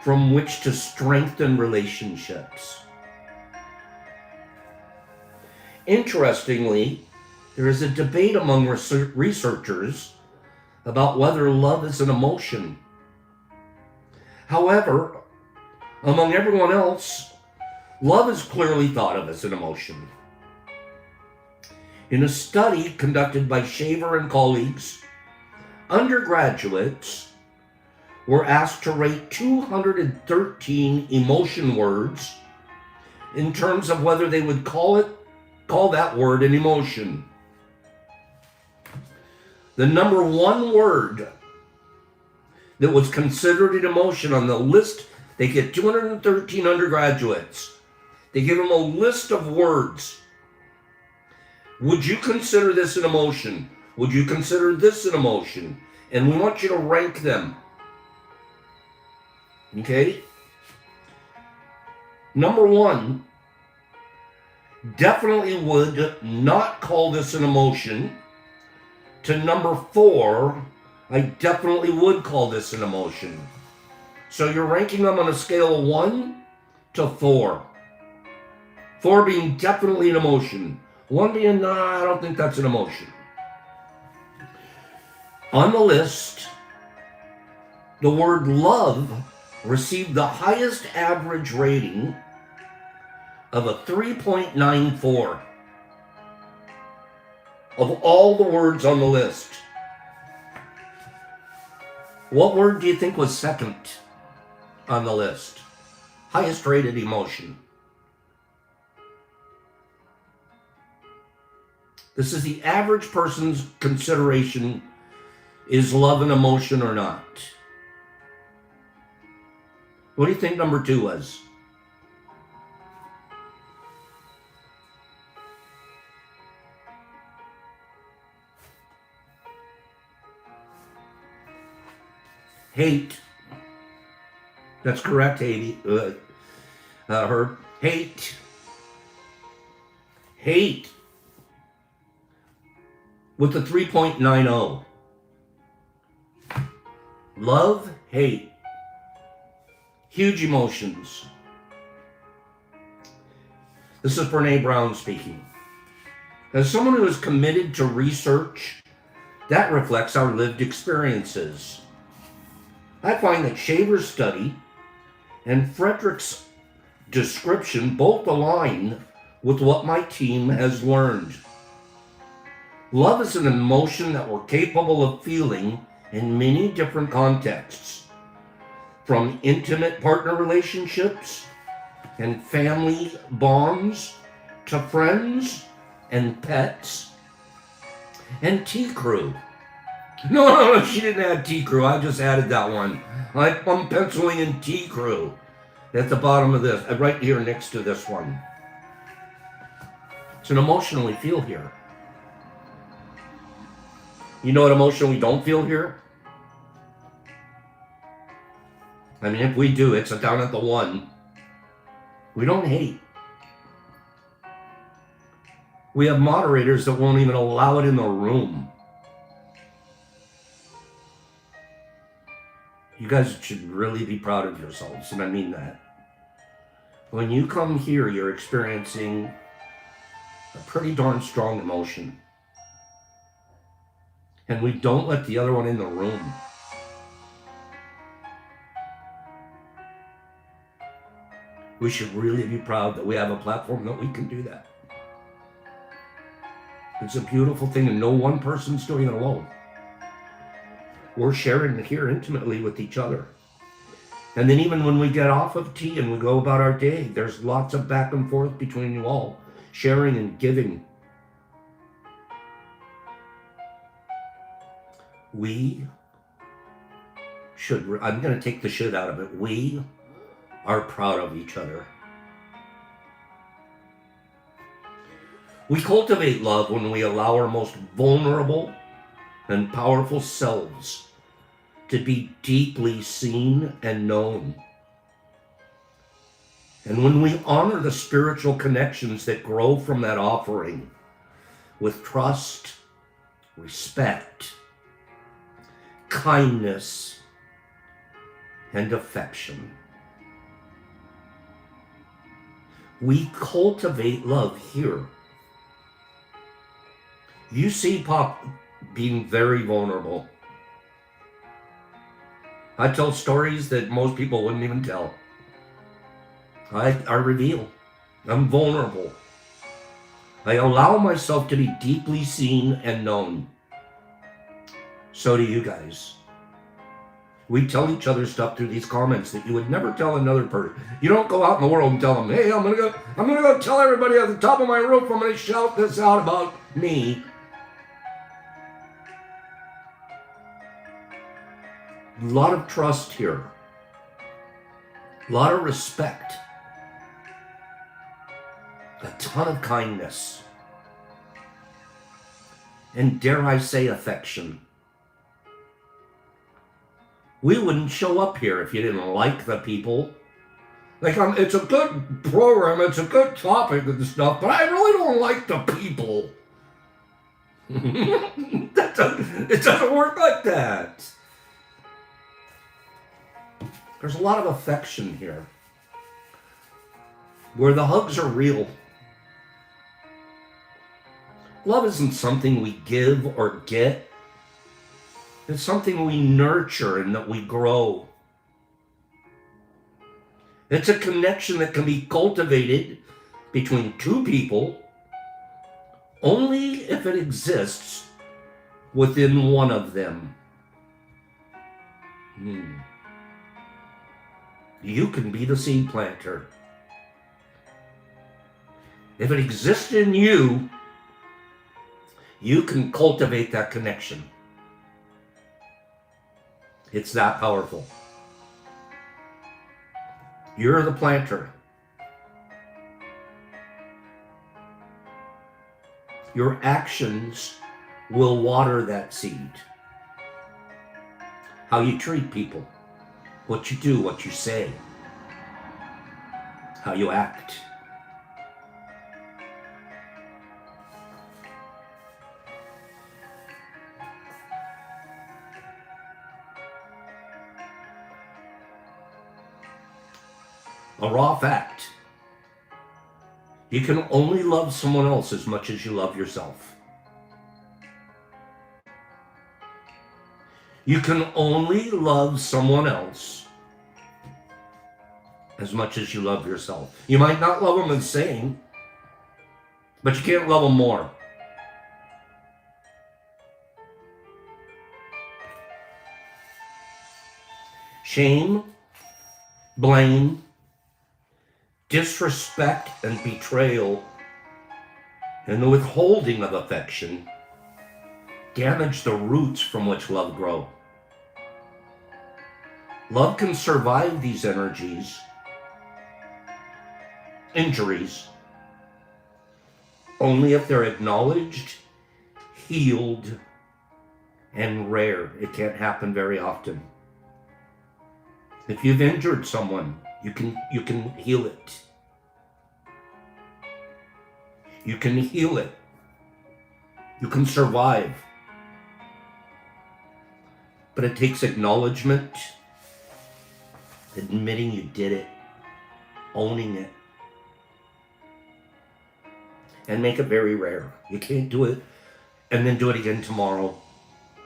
from which to strengthen relationships. Interestingly, there is a debate among researchers about whether love is an emotion. However, among everyone else, love is clearly thought of as an emotion. In a study conducted by Shaver and colleagues, undergraduates were asked to rate 213 emotion words in terms of whether they would call that word an emotion. The number one word that was considered an emotion on the list, they get 213 undergraduates. They give them a list of words. Would you consider this an emotion? Would you consider this an emotion? And we want you to rank them. Okay? Number one, definitely would not call this an emotion. To number 4, I definitely would call this an emotion. So you're ranking them on a scale of 1 to 4. 4 being definitely an emotion. 1 being, nah, I don't think that's an emotion. On the list, the word love received the highest average rating of a 3.94. Of all the words on the list. What word do you think was second on the list? Highest rated emotion. This is the average person's consideration. Is love an emotion or not? What do you think number 2 was? Hate. That's correct, Herb. Hate. Hate. With the 3.90. Love, hate. Huge emotions. This is Brene Brown speaking. As someone who is committed to research, that reflects our lived experiences. I find that Shaver's study and Frederick's description both align with what my team has learned. Love is an emotion that we're capable of feeling in many different contexts, from intimate partner relationships and family bonds to friends and pets and tea crew. No, she didn't add tea crew. I just added that one. I'm penciling in tea crew at the bottom of this, right here next to this one. It's an emotion we feel here. You know what emotion we don't feel here? I mean, if we do, it's down at the 1. We don't hate. We have moderators that won't even allow it in the room. You guys should really be proud of yourselves, and I mean that. When you come here, you're experiencing a pretty darn strong emotion. And we don't let the other one in the room. We should really be proud that we have a platform that we can do that. It's a beautiful thing, and no one person's doing it alone. We're sharing here intimately with each other. And then even when we get off of tea and we go about our day, there's lots of back and forth between you all, sharing and giving. We should, I'm going to take the shit out of it. We are proud of each other. We cultivate love when we allow our most vulnerable and powerful selves to be deeply seen and known. And when we honor the spiritual connections that grow from that offering with trust, respect, kindness, and affection. We cultivate love here. You see Pop being very vulnerable. I tell stories that most people wouldn't even tell. I reveal. I'm vulnerable. I allow myself to be deeply seen and known. So do you guys. We tell each other stuff through these comments that you would never tell another person. You don't go out in the world and tell them, hey, I'm gonna go tell everybody at the top of my roof, I'm gonna shout this out about me. A lot of trust here. A lot of respect. A ton of kindness. And dare I say affection. We wouldn't show up here if you didn't like the people. Like, it's a good program, it's a good topic and stuff, but I really don't like the people. It doesn't work like that. There's a lot of affection here, where the hugs are real. Love isn't something we give or get. It's something we nurture and that we grow. It's a connection that can be cultivated between two people only if it exists within one of them. You can be the seed planter. If it exists in you, you can cultivate that connection. It's that powerful. You're the planter. Your actions will water that seed. How you treat people, what you do, what you say, how you act. A raw fact. You can only love someone else as much as you love yourself. You can only love someone else as much as you love yourself. You might not love them the same. but you can't love them more. Shame, blame, disrespect, and betrayal, and the withholding of affection damage the roots from which love grows. Love can survive these injuries, only if they're acknowledged, healed, and rare. It can't happen very often. If you've injured someone, you can heal it. You can heal it. You can survive. But it takes acknowledgement, admitting you did it, owning it, and make it very rare. You can't do it and then do it again tomorrow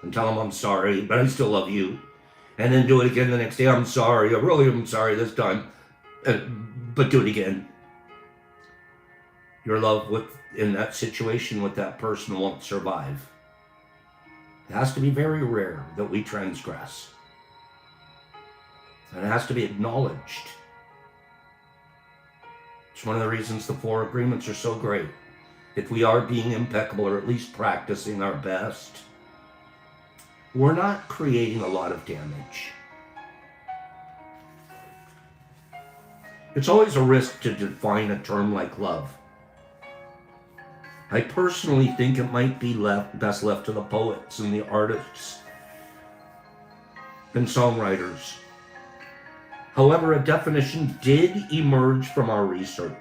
and tell them I'm sorry, but I still love you. And then do it again the next day. I'm sorry. I really am sorry this time. But do it again. Your love in that situation with that person won't survive. It has to be very rare that we transgress. And it has to be acknowledged. It's one of the reasons the 4 agreements are so great. If we are being impeccable or at least practicing our best, we're not creating a lot of damage. It's always a risk to define a term like love. I personally think it might be best left to the poets and the artists and songwriters. However, a definition did emerge from our research.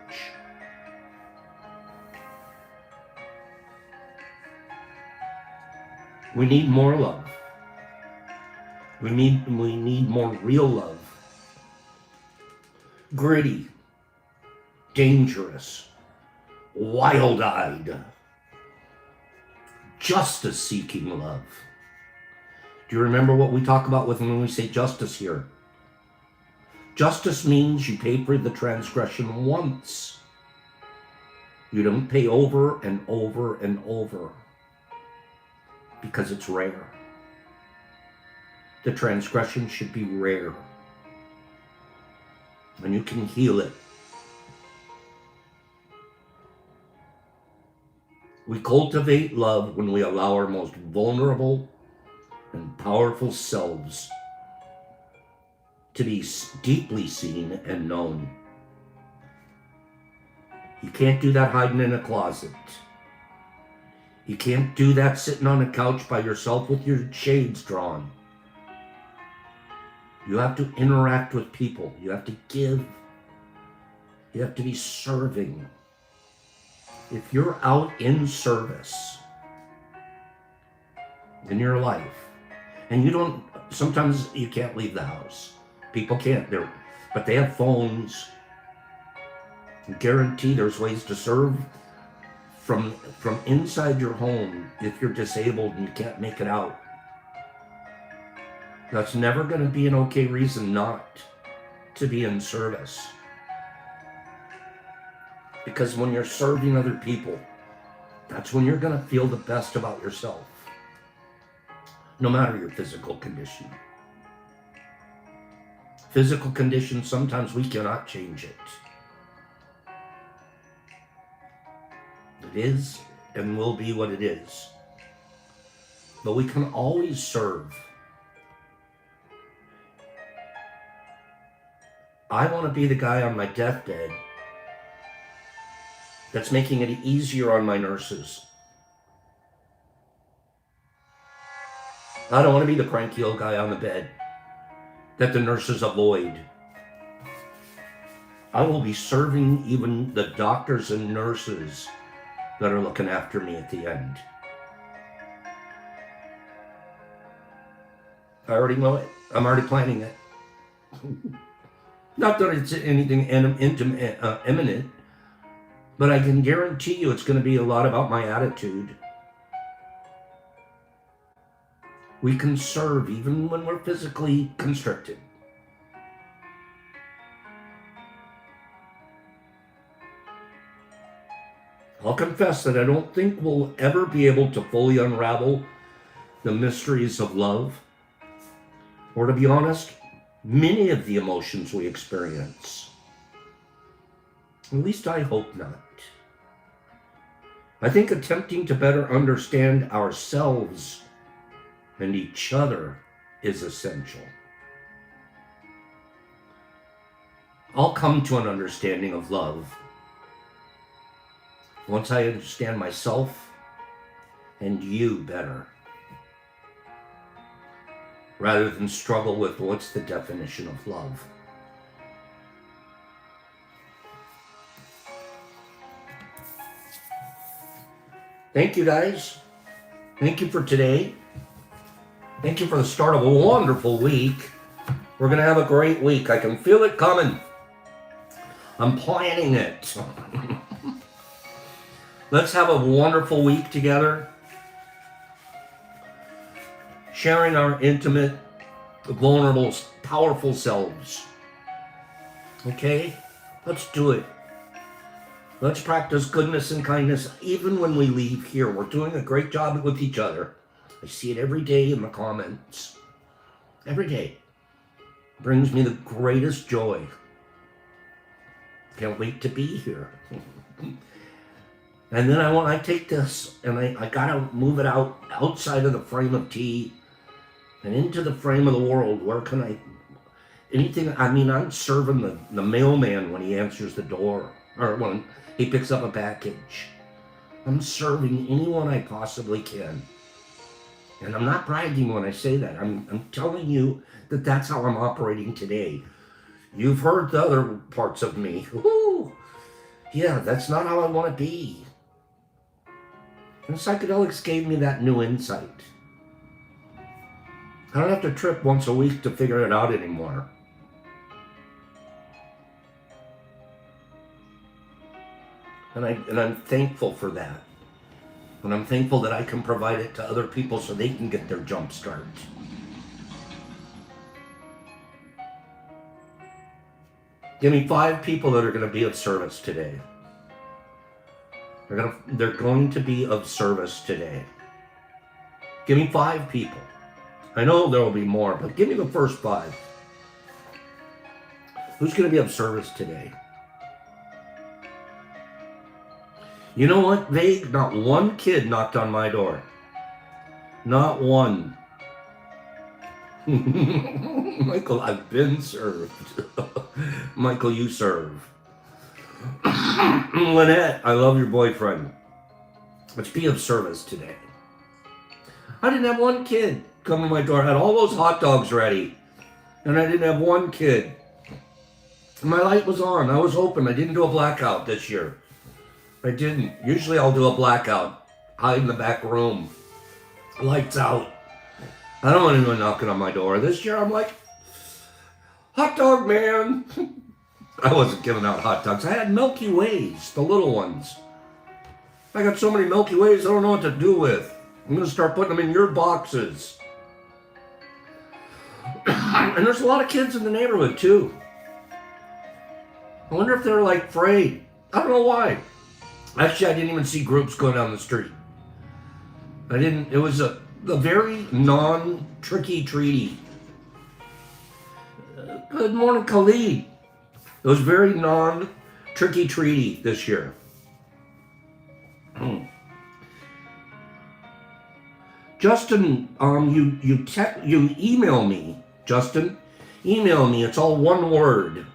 We need more love. We need more real love. Gritty, dangerous, wild-eyed, justice-seeking love. Do you remember what we talk about when we say justice here? Justice means you pay for the transgression once. You don't pay over and over and over because it's rare. The transgression should be rare. And you can heal it. We cultivate love when we allow our most vulnerable and powerful selves to be deeply seen and known. You can't do that hiding in a closet. You can't do that sitting on a couch by yourself with your shades drawn. You have to interact with people. You have to give. You have to be serving. If you're out in service in your life, and sometimes you can't leave the house. People can't, but they have phones. I guarantee there's ways to serve from inside your home if you're disabled and you can't make it out. That's never going to be an okay reason not to be in service. Because when you're serving other people, that's when you're going to feel the best about yourself. No matter your physical condition. Physical condition, sometimes we cannot change it. It is and will be what it is. But we can always serve. I want to be the guy on my deathbed that's making it easier on my nurses. I don't want to be the cranky old guy on the bed that the nurses avoid. I will be serving even the doctors and nurses that are looking after me at the end. I already know it. I'm already planning it. Not that it's anything imminent, but I can guarantee you it's going to be a lot about my attitude. We can serve even when we're physically constricted. I'll confess that I don't think we'll ever be able to fully unravel the mysteries of love, or to be honest, many of the emotions we experience. At least I hope not. I think attempting to better understand ourselves and each other is essential. I'll come to an understanding of love once I understand myself and you better, rather than struggle with what's the definition of love. Thank you, guys. Thank you for today. Thank you for the start of a wonderful week. We're going to have a great week. I can feel it coming. I'm planning it. Let's have a wonderful week together, sharing our intimate, vulnerable, powerful selves. Okay? Let's do it. Let's practice goodness and kindness even when we leave here. We're doing a great job with each other. I see it every day in the comments. Every day. It brings me the greatest joy. Can't wait to be here. And then I take this and I gotta move it outside of the frame of tea and into the frame of the world. Where can I'm serving the mailman when he answers the door, or when he picks up a package. I'm serving anyone I possibly can. And I'm not bragging when I say that. I'm telling you that that's how I'm operating today. You've heard the other parts of me. Woo! Yeah, that's not how I want to be. And psychedelics gave me that new insight. I don't have to trip once a week to figure it out anymore. And I'm thankful for that. And I'm thankful that I can provide it to other people so they can get their jump start. Give me 5 people that are going to be of service today. They're going to be of service today. Give me 5 people. I know there will be more, but give me the first 5. Who's going to be of service today? You know what, Vague? Not one kid knocked on my door. Not one. Michael, I've been served. Michael, you serve. Lynette, I love your boyfriend. Let's be of service today. I didn't have one kid come to my door. I had all those hot dogs ready. And I didn't have one kid. My light was on. I was hoping. I didn't do a blackout this year. I didn't. Usually I'll do a blackout. Hide in the back room. Lights out. I don't want anyone knocking on my door. This year I'm like, hot dog man. I wasn't giving out hot dogs. I had Milky Ways, the little ones. I got so many Milky Ways I don't know what to do with. I'm going to start putting them in your boxes. And there's a lot of kids in the neighborhood too. I wonder if they're like afraid. I don't know why. Actually, I didn't even see groups going down the street. It was a very non-tricky-treaty. Good morning, Khalid. It was very non-tricky-treaty this year. Justin, you email me. Justin, email me. It's all one word,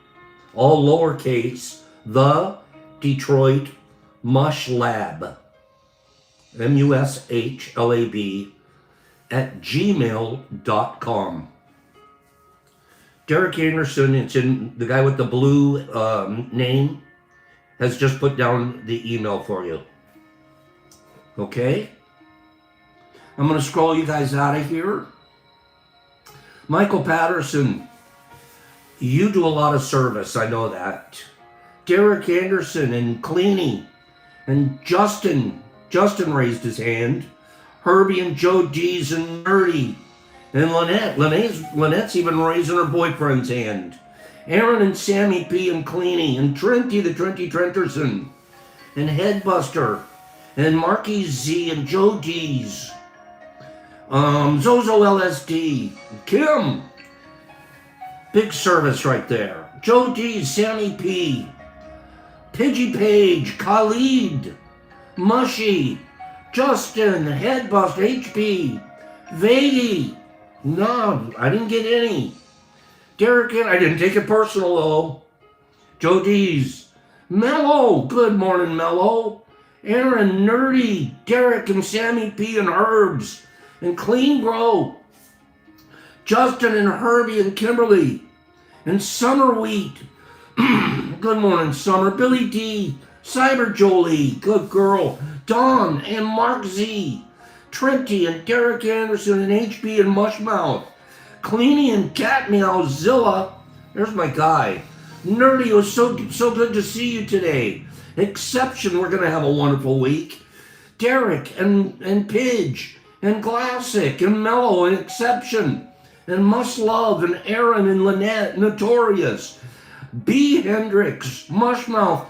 all lowercase. The Detroit Mush Lab, MUSHLAB @gmail.com. Derek Anderson, it's in the guy with the blue name, has just put down the email for you. Okay? I'm going to scroll you guys out of here. Michael Patterson, you do a lot of service, I know that. Derek Anderson and Cleany and Justin raised his hand. Herbie and Joe D's and Nerdy. And Lynette. Lynette's even raising her boyfriend's hand. Aaron and Sammy P and Cleany and Trenty the Trenty Trenterson. and Headbuster, and Marky Z, and Joe D's, Zozo LSD, Kim, big service right there. Joe D, Sammy P, Pidgey Page, Khalid, Mushy, Justin, Headbuster, HP, Vagey. No, I didn't get any. Derek, I didn't take it personal though. Joe D's, Mello, good morning Mello. Aaron, Nerdy, Derek, and Sammy P, and Herbs, and Clean Grow, Justin, and Herbie, and Kimberly, and Summer Wheat. Good morning, Summer. Billy D, Cyber Jolie, good girl. Dawn, and Mark Z, Trenty, and Derek Anderson, and HB, and Mushmouth, Cleany, and Cat Meowzilla. There's my guy. Nerdy, it was so good to see you today. Exception, we're going to have a wonderful week. Derek, and Pidge, and Classic, and Mellow, and Exception, and Must Love, and Aaron, and Lynette, Notorious, B. Hendricks, Mushmouth,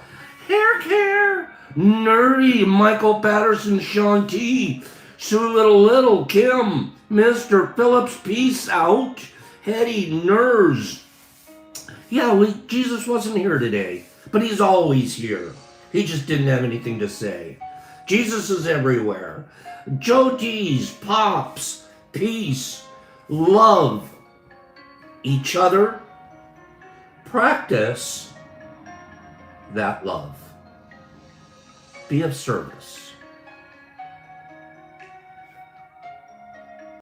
Hair Care, Nerdy, Michael Patterson, Sean T, Sue Little, Kim, Mr. Phillips, peace out, Hetty, Nurs. Yeah, Jesus wasn't here today, but he's always here. He just didn't have anything to say. Jesus is everywhere. Joe D's, Pops, peace, love each other, practice that love. Be of service.